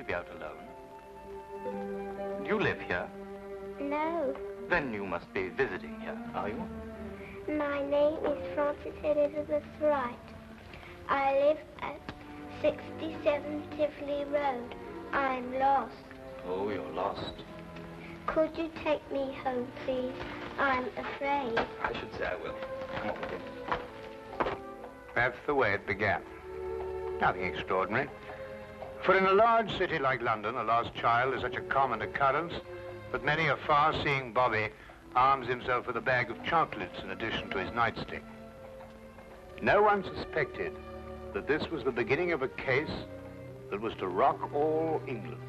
be out alone. Do you live here? No. Then you must be visiting here, are you? My name is Frances Elizabeth Wright. I live at 67 Tivoli Road. I'm lost. Oh, you're lost. Could you take me home, please? I'm afraid. I should say I will. Come on with you. That's the way it began. Nothing extraordinary. For in a large city like London, a lost child is such a common occurrence that many a far-seeing bobby arms himself with a bag of chocolates in addition to his nightstick. No one suspected that this was the beginning of a case that was to rock all England.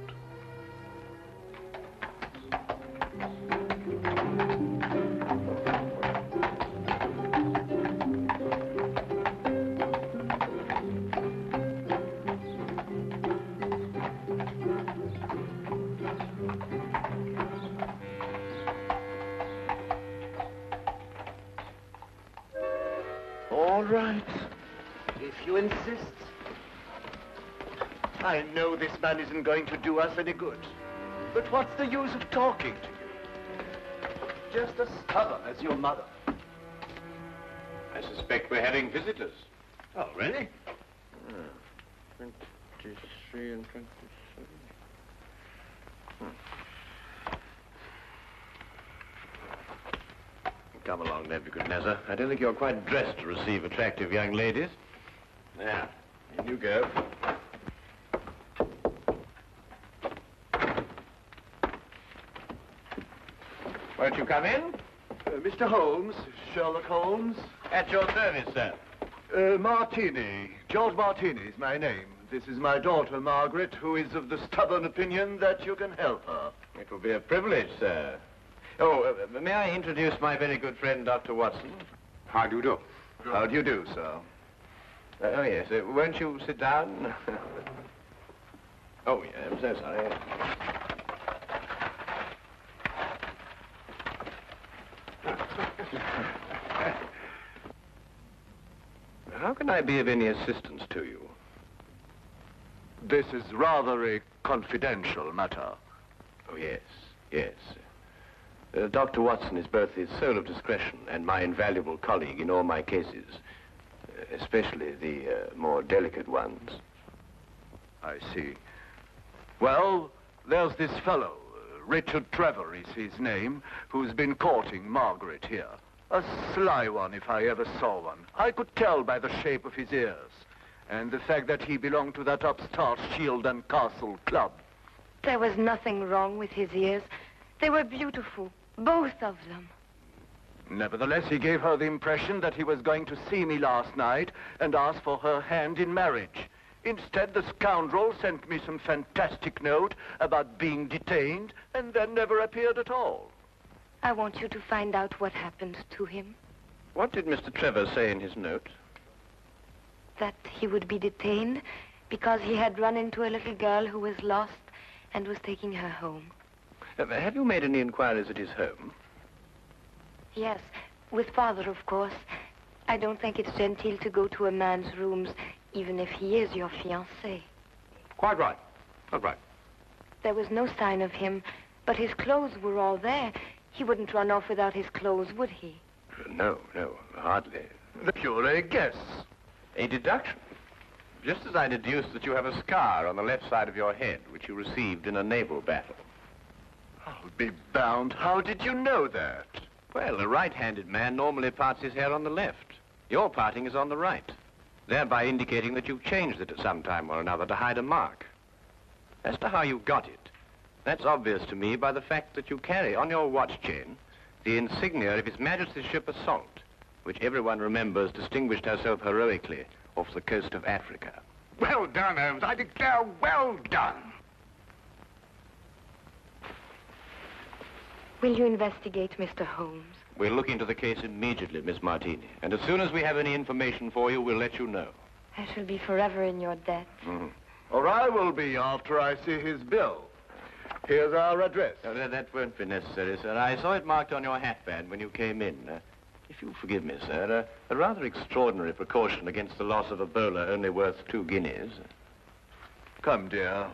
All right, if you insist. I know this man isn't going to do us any good. But what's the use of talking to you? Just as stubborn as your mother. I suspect we're having visitors. Oh, really? 23 and 27. Come along, Nebuchadnezzar. I don't think you're quite dressed to receive attractive young ladies. Now, in you go. Won't you come in? Mr. Holmes, Sherlock Holmes. At your service, sir. Martini. George Martini is my name. This is my daughter, Margaret, who is of the stubborn opinion that you can help her. It will be a privilege, sir. Oh, may I introduce my very good friend, Dr. Watson? How do you do? How do you do, sir? Oh, yes. Won't you sit down? Oh, yeah, I'm so sorry. How can I be of any assistance to you? This is rather a confidential matter. Oh, yes, yes. Dr. Watson is both his soul of discretion and my invaluable colleague in all my cases, especially the more delicate ones. I see. Well, there's this fellow, Richard Trevor is his name, who's been courting Margaret here. A sly one, if I ever saw one. I could tell by the shape of his ears, and the fact that he belonged to that upstart Shield and Castle Club. There was nothing wrong with his ears. They were beautiful, both of them. Nevertheless, he gave her the impression that he was going to see me last night and ask for her hand in marriage. Instead, the scoundrel sent me some fantastic note about being detained and then never appeared at all. I want you to find out what happened to him. What did Mr. Trevor say in his note? That he would be detained because he had run into a little girl who was lost and was taking her home. Have you made any inquiries at his home? Yes, with Father, of course. I don't think it's genteel to go to a man's rooms, even if he is your fiancé. Quite right. Quite right. There was no sign of him, but his clothes were all there. He wouldn't run off without his clothes, would he? No, hardly. The pure guess. A deduction. Just as I deduced that you have a scar on the left side of your head, which you received in a naval battle. I'll be bound. How did you know that? Well, a right-handed man normally parts his hair on the left. Your parting is on the right, thereby indicating that you've changed it at some time or another to hide a mark. As to how you got it, that's obvious to me by the fact that you carry on your watch chain the insignia of His Majesty's ship Assault, which everyone remembers distinguished herself heroically off the coast of Africa. Well done, Holmes. I declare, well done. Will you investigate, Mr. Holmes? We'll look into the case immediately, Miss Martini. And as soon as we have any information for you, we'll let you know. I shall be forever in your debt. Mm-hmm. Or I will be after I see his bill. Here's our address. No, that won't be necessary, sir. I saw it marked on your hatband when you came in. If you'll forgive me, sir, a rather extraordinary precaution against the loss of a bowler only worth 2 guineas. Come, dear.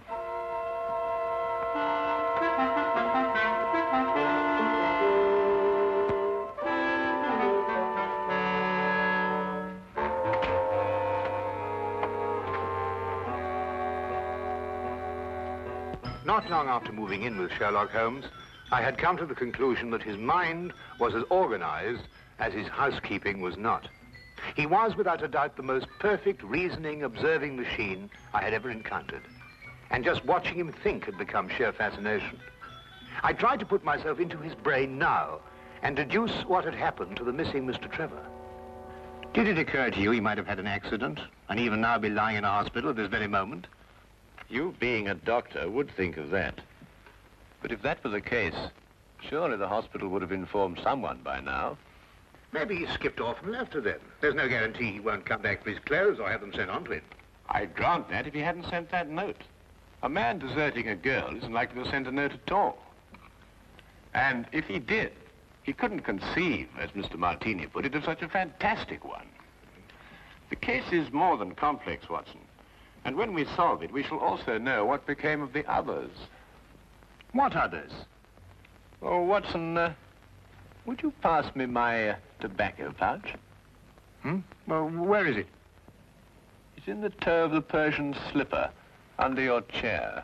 Not long after moving in with Sherlock Holmes, I had come to the conclusion that his mind was as organized as his housekeeping was not. He was, without a doubt, the most perfect reasoning, observing machine I had ever encountered. And just watching him think had become sheer fascination. I tried to put myself into his brain now and deduce what had happened to the missing Mr. Trevor. Did it occur to you he might have had an accident and even now be lying in a hospital at this very moment? You, being a doctor, would think of that. But if that were the case, surely the hospital would have informed someone by now. Maybe he skipped off and left her then. There's no guarantee he won't come back for his clothes or have them sent on to him. I'd grant that if he hadn't sent that note. A man deserting a girl isn't likely to send a note at all. And if he did, he couldn't conceive, as Mr. Martini put it, of such a fantastic one. The case is more than complex, Watson. And when we solve it, we shall also know what became of the others. What others? Oh, Watson, would you pass me my tobacco pouch? Well, where is it? It's in the toe of the Persian slipper, under your chair.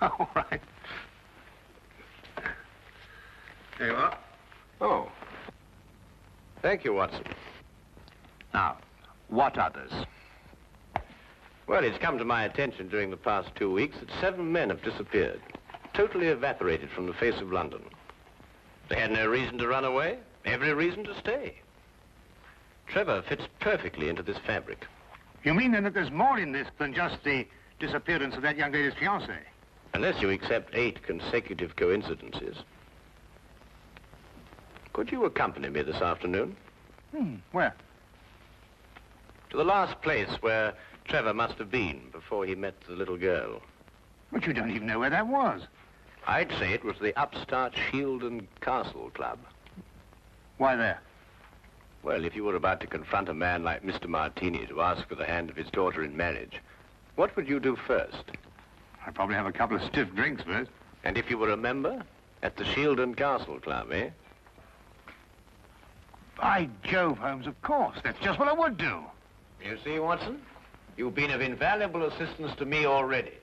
All right. There you are. Oh. Thank you, Watson. Now, what others? Well, it's come to my attention during the past 2 weeks that 7 men have disappeared, totally evaporated from the face of London. They had no reason to run away, every reason to stay. Trevor fits perfectly into this fabric. You mean then that there's more in this than just the disappearance of that young lady's fiancé? Unless you accept 8 consecutive coincidences. Could you accompany me this afternoon? Where? To the last place where Trevor must have been before he met the little girl. But you don't even know where that was. I'd say it was the upstart Shield and Castle Club. Why there? Well, if you were about to confront a man like Mr. Martini to ask for the hand of his daughter in marriage, what would you do first? I'd probably have a couple of stiff drinks first. And if you were a member? At the Shield and Castle Club, eh? By Jove, Holmes, of course. That's just what I would do. You see, Watson? You've been of invaluable assistance to me already.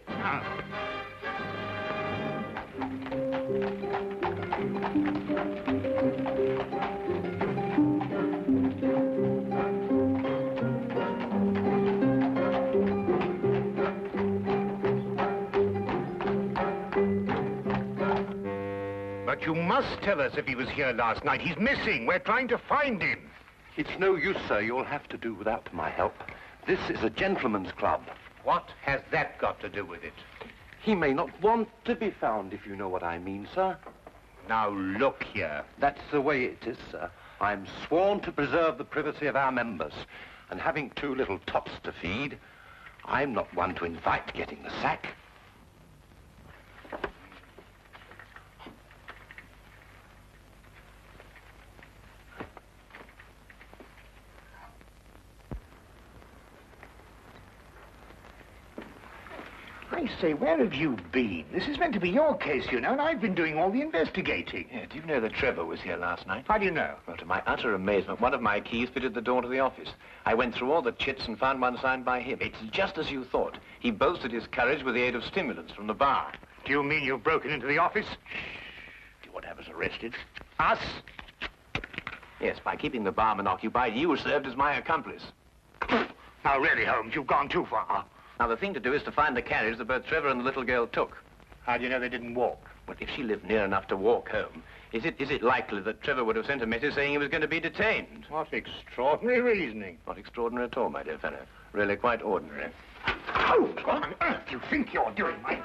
But you must tell us if he was here last night. He's missing. We're trying to find him. It's no use, sir. You'll have to do without my help. This is a gentleman's club. What has that got to do with it? He may not want to be found, if you know what I mean, sir. Now, look here. That's the way it is, sir. I'm sworn to preserve the privacy of our members. And having 2 little tots to feed, I'm not one to invite getting the sack. I say, where have you been? This is meant to be your case, you know, and I've been doing all the investigating. Yeah, do you know that Trevor was here last night? How do you know? Well, to my utter amazement, one of my keys fitted the door to the office. I went through all the chits and found one signed by him. It's just as you thought. He boasted his courage with the aid of stimulants from the bar. Do you mean you've broken into the office? Do you want to have us arrested? Us? Yes, by keeping the barman occupied, you served as my accomplice. Now, really, Holmes, you've gone too far. Now, the thing to do is to find the carriage that both Trevor and the little girl took. How do you know they didn't walk? Well, if she lived near enough to walk home, is it likely that Trevor would have sent a message saying he was going to be detained? What extraordinary reasoning. Not extraordinary at all, my dear fellow. Really quite ordinary. Oh, what on earth do you think you're doing, mate?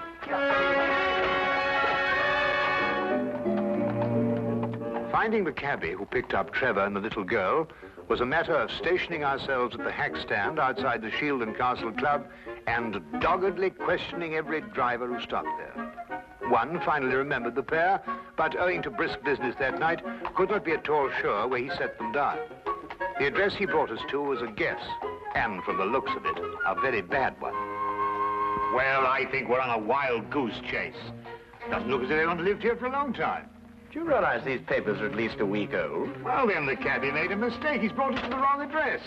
Finding the cabbie who picked up Trevor and the little girl was a matter of stationing ourselves at the hack stand outside the Shield and Castle Club and doggedly questioning every driver who stopped there. One finally remembered the pair, but owing to brisk business that night, could not be at all sure where he set them down. The address he brought us to was a guess, and from the looks of it, a very bad one. Well, I think we're on a wild goose chase. Doesn't look as if anyone lived here for a long time. Do you realize these papers are at least a week old? Well, then the cabbie made a mistake. He's brought us to the wrong address.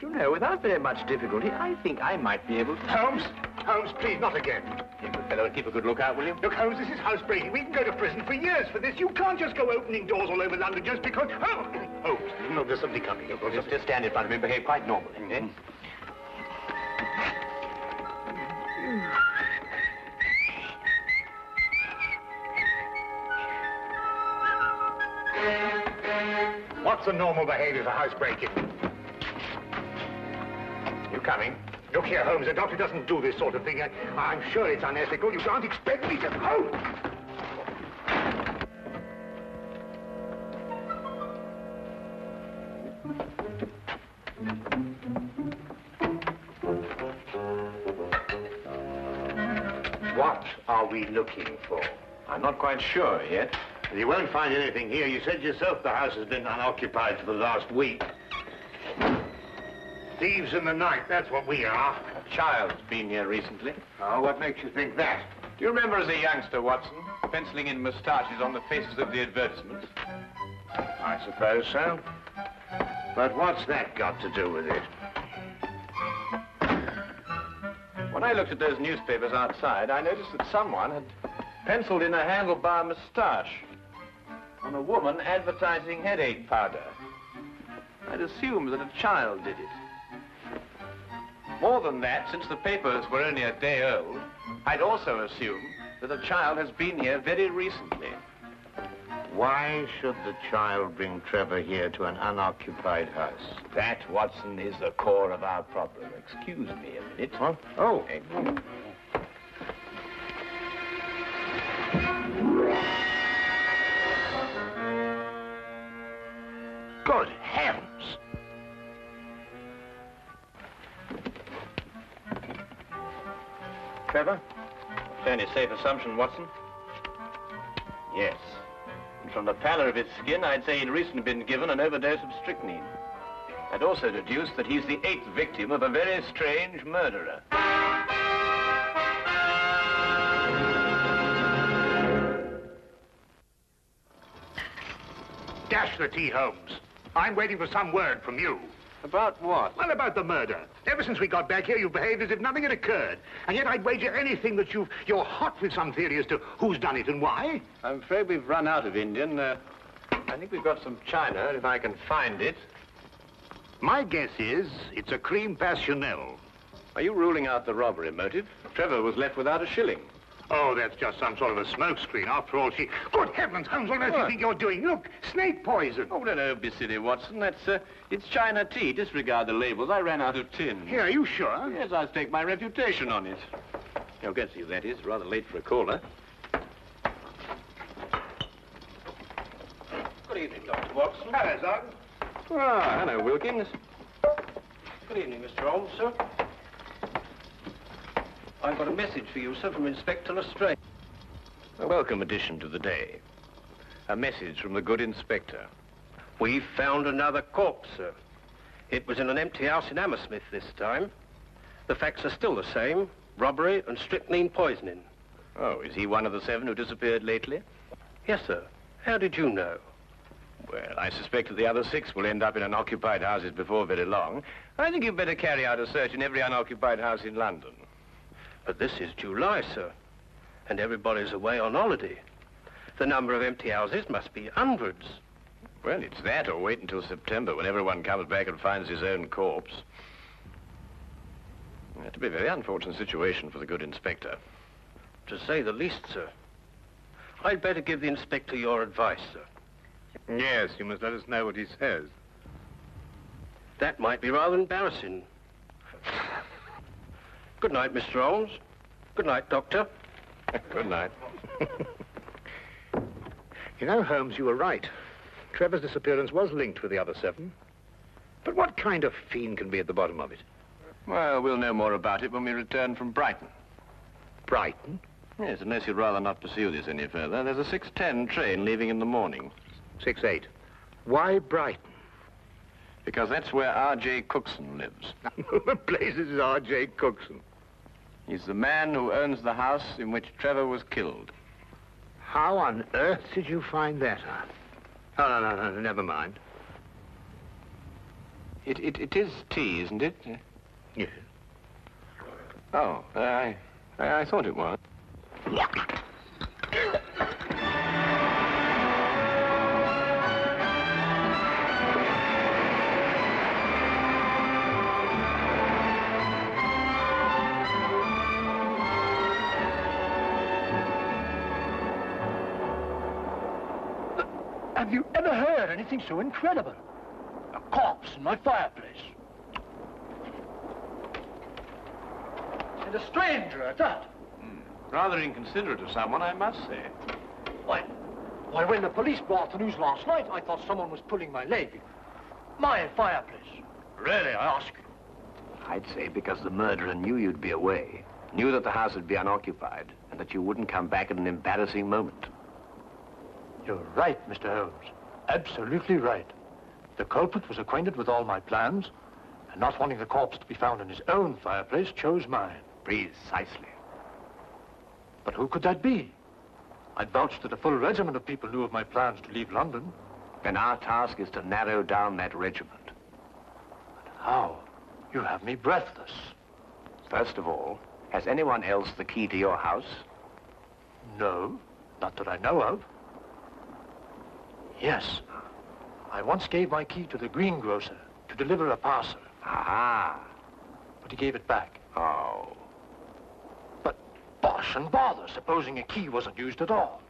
Do you know, without very much difficulty, I think I might be able to... Holmes, Holmes, please, not again. You good fellow, keep a good lookout, will you? Look, Holmes, this is housebreaking. We can go to prison for years for this. You can't just go opening doors all over London just because... Oh, Holmes, no, there's somebody coming. Just stand in front of me and behave quite normally, eh? What's the normal behavior for housebreaking? You coming? Look here, Holmes, a doctor doesn't do this sort of thing. I'm sure it's unethical. You can't expect me to... Oh! What are we looking for? I'm not quite sure yet. You won't find anything here. You said yourself the house has been unoccupied for the last week. Thieves in the night, that's what we are. A child's been here recently. Oh, what makes you think that? Do you remember as a youngster, Watson, penciling in moustaches on the faces of the advertisements? I suppose so. But what's that got to do with it? When I looked at those newspapers outside, I noticed that someone had penciled in a handlebar moustache on a woman advertising headache powder. I'd assumed that a child did it. More than that, since the papers were only a day old, I'd also assumed that a child has been here very recently. Why should the child bring Trevor here to an unoccupied house? That, Watson, is the core of our problem. Excuse me a minute. What? Oh. Good heavens! Trevor? Fairly safe assumption, Watson. Yes. And from the pallor of his skin, I'd say he'd recently been given an overdose of strychnine. I'd also deduce that he's the 8th victim of a very strange murderer. Dash the tea, Holmes. I'm waiting for some word from you. About what? Well, about the murder. Ever since we got back here, you've behaved as if nothing had occurred. And yet I'd wager anything that you're hot with some theory as to who's done it and why. I'm afraid we've run out of Indian. I think we've got some china, if I can find it. My guess is it's a cream passionel. Are you ruling out the robbery motive? Trevor was left without a shilling. Oh, that's just some sort of a smokescreen. After all, she... Good heavens, Holmes, what on earth do you think you're doing? Look, snake poison. Oh, no, don't be silly, Watson. It's China tea. Disregard the labels. I ran out of tin. Here, are you sure? Yes, I stake my reputation on it. You'll get to you, that is. Rather late for a caller. Good evening, Dr. Watson. Hello, Sergeant. Ah, hello, Wilkins. Good evening, Mr. Holmes, sir. I've got a message for you, sir, from Inspector Lestrade. A welcome addition to the day. A message from the good inspector. We've found another corpse, sir. It was in an empty house in Hammersmith this time. The facts are still the same. Robbery and strychnine poisoning. Oh, is he one of the 7 who disappeared lately? Yes, sir. How did you know? Well, I suspect that the other 6 will end up in unoccupied houses before very long. I think you'd better carry out a search in every unoccupied house in London. But this is July, sir, and everybody's away on holiday. The number of empty houses must be hundreds. Well, it's that, or wait until September, when everyone comes back and finds his own corpse. It'll be a very unfortunate situation for the good inspector. To say the least, sir. I'd better give the inspector your advice, sir. Yes, you must let us know what he says. That might be rather embarrassing. Good night, Mr. Holmes. Good night, Doctor. Good night. You know, Holmes, you were right. Trevor's disappearance was linked with the other 7. But what kind of fiend can be at the bottom of it? Well, we'll know more about it when we return from Brighton. Brighton? Yes, unless you'd rather not pursue this any further. There's a 6:10 train leaving in the morning. 6:08. Why Brighton? Because that's where R.J. Cookson lives. The place is R.J. Cookson. He's the man who owns the house in which Trevor was killed. How on earth did you find that out? Oh, no, never mind. It is tea, isn't it? Yes. Oh, I thought it was. Have you ever heard anything so incredible? A corpse in my fireplace. And a stranger at that. Rather inconsiderate of someone, I must say. Why, when the police brought the news last night, I thought someone was pulling my leg. My fireplace. Really, I ask you. I'd say because the murderer knew you'd be away, knew that the house would be unoccupied, and that you wouldn't come back at an embarrassing moment. You're right, Mr. Holmes. Absolutely right. The culprit was acquainted with all my plans, and not wanting the corpse to be found in his own fireplace, chose mine. Precisely. But who could that be? I'd vouched that a full regiment of people knew of my plans to leave London. Then our task is to narrow down that regiment. How? You have me breathless. First of all, has anyone else the key to your house? No, not that I know of. Yes. I once gave my key to the greengrocer to deliver a parcel. Aha. But he gave it back. Oh. But bosh and bother, supposing a key wasn't used at all.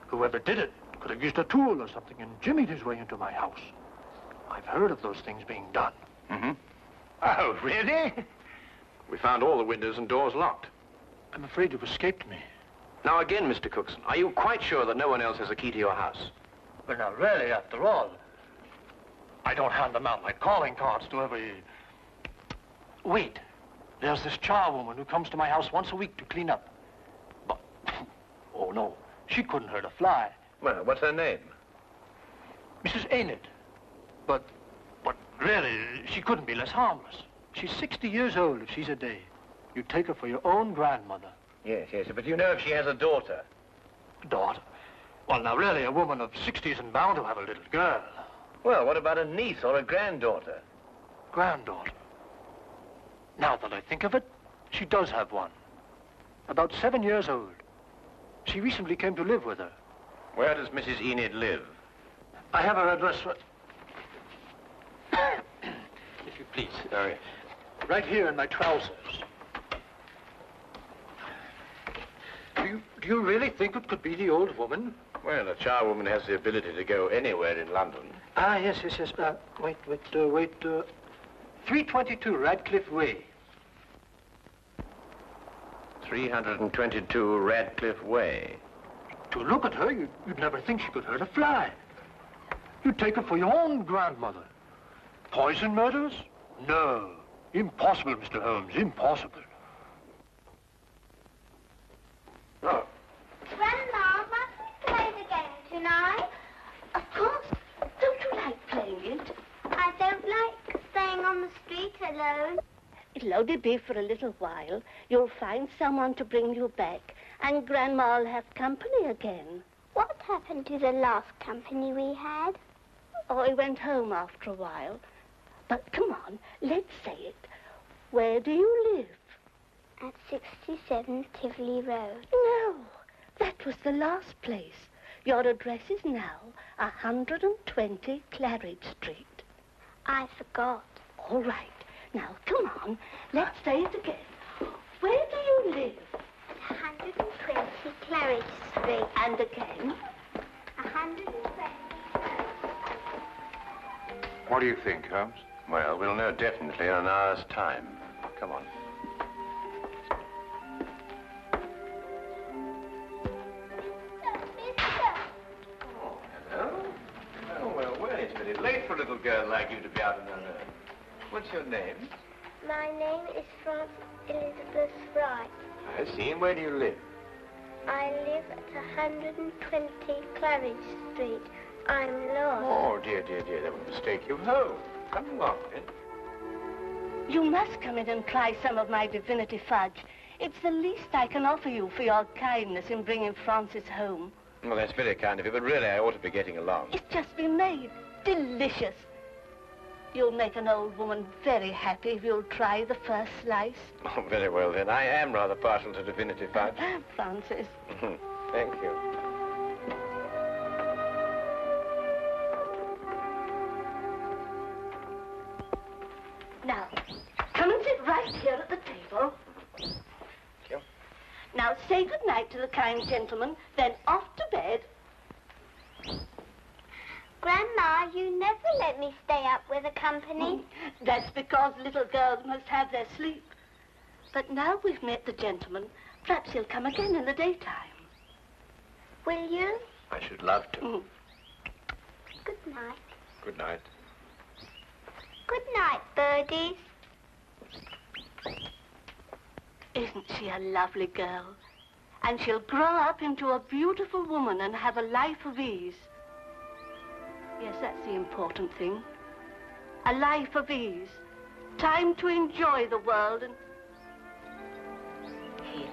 Whoever did it could have used a tool or something and jimmied his way into my house. I've heard of those things being done. Mm-hmm. Oh, really? We found all the windows and doors locked. I'm afraid you've escaped me. Now again, Mr. Cookson, are you quite sure that no one else has a key to your house? Well, now, really, after all, I don't hand them out like calling cards to every... Wait. There's this charwoman who comes to my house once a week to clean up. But, oh, no, she couldn't hurt a fly. Well, what's her name? Mrs. Enid. But really, she couldn't be less harmless. She's 60 years old if she's a day. You take her for your own grandmother. Yes, but you know if she has a daughter? Daughter? Well, now, really, a woman of 60 isn't bound to have a little girl. Well, what about a niece or a granddaughter? Granddaughter. Now that I think of it, she does have one. About 7 years old. She recently came to live with her. Where does Mrs. Enid live? I have her address if you please. Sorry. Right here in my trousers. Do you really think it could be the old woman? Well, a charwoman has the ability to go anywhere in London. Ah, yes. Wait. 322 Radcliffe Way. 322 Radcliffe Way. To look at her, you'd never think she could hurt a fly. You'd take her for your own grandmother. Poison murders? No. Impossible, Mr. Holmes, impossible. Oh. Grandma, must we play the game tonight? Of course. Don't you like playing it? I don't like staying on the street alone. It'll only be for a little while. You'll find someone to bring you back, and Grandma'll have company again. What happened to the last company we had? Oh, he went home after a while. But come on, let's say it. Where do you live? At 67 Tivoli Road. No, that was the last place. Your address is now 120 Claridge Street. I forgot. All right. Now, come on. Let's say it again. Where do you live? At 120 Claridge Street. And again? 120. What do you think, Holmes? Well, we'll know definitely in an hour's time. Come on. Oh, hello. Oh, well, it's pretty late for a little girl like you to be out on her own. What's your name? My name is Frances Elizabeth Wright. I see. And where do you live? I live at 120 Claridge Street. I'm lost. Oh, dear. That would mistake you home. Come along, then. You must come in and try some of my divinity fudge. It's the least I can offer you for your kindness in bringing Francis home. Well, that's very kind of you, but really I ought to be getting along. It's just been made. Delicious. You'll make an old woman very happy if you'll try the first slice. Oh, very well, then. I am rather partial to divinity fudge. Francis. Thank you. Now, come and sit right here at the table. Thank you. Now, say good night to the kind gentleman, then off to bed. Grandma, you never let me stay up with the company. That's because little girls must have their sleep. But now we've met the gentleman, perhaps he'll come again in the daytime. Will you? I should love to. Good night. Good night. Good night, birdies. Isn't she a lovely girl? And she'll grow up into a beautiful woman and have a life of ease. Yes, that's the important thing. A life of ease. Time to enjoy the world and... Here,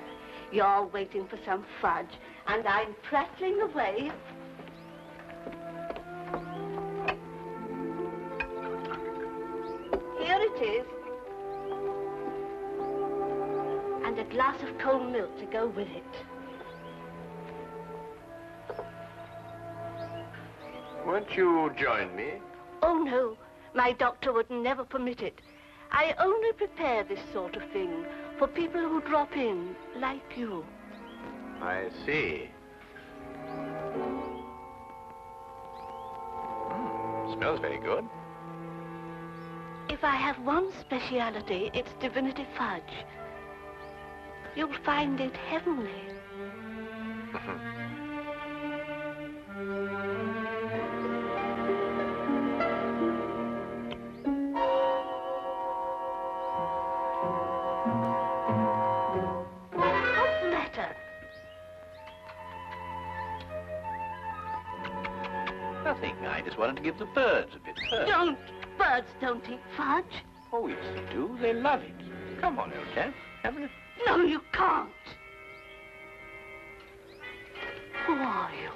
you're waiting for some fudge, and I'm prattling away. Here it is. And a glass of cold milk to go with it. Won't you join me? Oh, no. My doctor would never permit it. I only prepare this sort of thing for people who drop in, like you. I see. Smells very good. If I have one speciality, it's divinity fudge. You'll find it heavenly. What's the matter? Nothing. I just wanted to give the birds a bit first. Don't. Birds don't eat fudge. Oh, yes, they do. They love it. Come on, old chap. Have a... No, you can't. Who are you?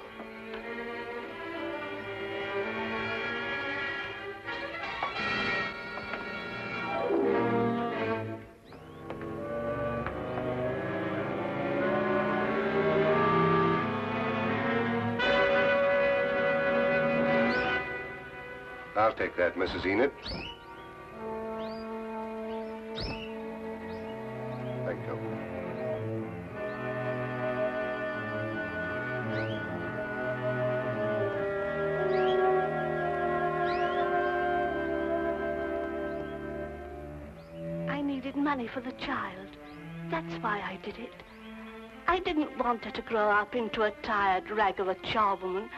I'll take that, Mrs. Enid. Thank you. I needed money for the child. That's why I did it. I didn't want her to grow up into a tired rag of a charwoman.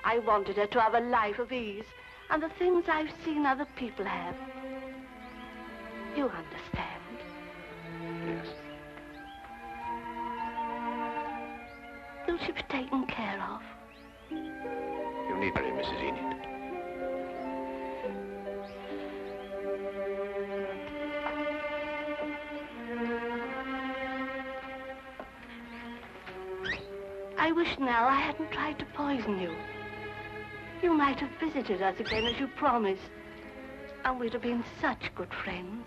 I wanted her to have a life of ease and the things I've seen other people have. You understand? Yes. Will she be taken care of? You need worry, Mrs. Enid. I wish now I hadn't tried to poison you. You might have visited us again as you promised, and we'd have been such good friends.